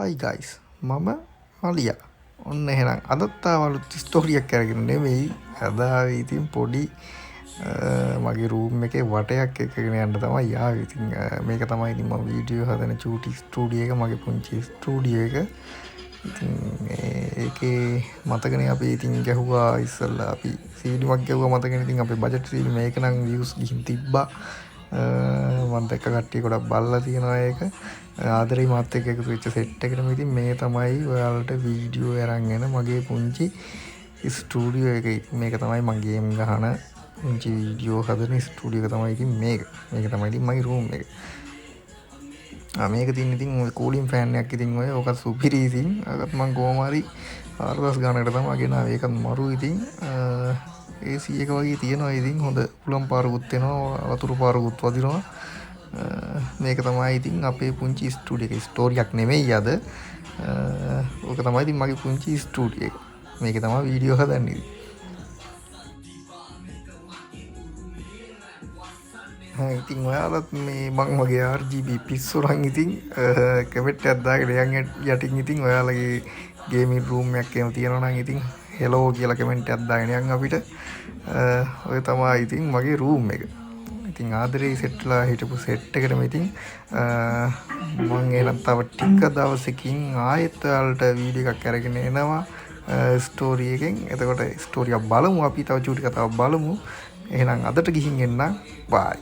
Hi guys, මම මලියා. ඔන්න එහෙනම් අදත් ආවලුත් ස්ටෝරියක් අරගෙන නෙමෙයි. අද ආවේ ඉතින් පොඩි මගේ රූම් එකේ වටයක් එකගෙන යන්න තමයි ආවේ. ඉතින් මේක තමයි ඉතින් මම වීඩියෝ හදන චූටි ස්ටුඩියෝ එක, මගේ පුංචි ස්ටුඩියෝ එක. ඉතින් ඒකේ මතකනේ අපි ඉතින් ගැහුවා ඉස්සල්ලා අපි සීඩිමක් ගැහුවා මතකනේ. ඉතින් අපේ බජට් සීඩි මේක නම් views ගිහින් තිබ්බා. මම දැක්ක කට්ටිය ගොඩක් බලලා තියෙනවා ඒක. ආදරේ මාත් එක්ක එකතු වෙච්ච සෙට් එකටම ඉතින් මේ තමයි ඔයාලට වීඩියෝ අරන් එන මගේ පුංචි ස්ටුඩියෝ එක. ඉතින් මේක තමයි මම ගේම් ගහන පුංචි වීඩියෝ හදන ස්ටුඩියෝ එක තමයි ඉතින් මේක. මේක තමයි ඉතින් මගේ රූම් එක. මේක තියෙන ඉතින් ඔය කූලින් ෆෑන් එකක් ඉතින් ඔය ඕකත් සුපිරි ඉතින්. අරකට මම කොහොම හරි 4000 ගානකට තමයි ගෙනාවේ. ඒකත් මරු ඉතින් AC එක වගේ තියෙනවා. ඉතින් හොඳ උලම් පාරුකුත් එනවා, වතුරු පාරුකුත් වදිනවා. මේක තමයි ඉතින් අපේ පුංචි ස්ටුඩියෝ එක. ස්ටෝරියක් නෙමෙයි අද. ඕක තමයි ඉතින් මගේ පුංචි ස්ටුඩියෝ එක. මේකේ තමයි වීඩියෝ හදන්නේ. ඉතින් ඔයාලත් මේ මං වගේ RGB පිස්සුරන් ඉතින් කමෙන්ට් එකක් දාගෙන යන් යටින් ඉතින් ඔයාලගේ ගේමින් රූම් එකක් එහෙම තියෙනවා නම් ඉතින් හෙලෝ කියලා කමෙන්ට් එකක් දාගෙන යන් අපිට. ඔය තමයි ඉතින් මගේ රූම් එක. ඉතින් ආදරේ සෙට්ලා හිටපු සෙට් එකටම ඉතින් මම එහෙනම් තව ටික දවසකින් ආයෙත් ඔයාලට වීඩියෝ එකක් අරගෙන එනවා ස්ටෝරි එකෙන්. එතකොට ස්ටෝරියක් බලමු, අපි තව චූටි කතාවක් බලමු. එහෙනම් අදට ගිහින් එන්නම්. බයි.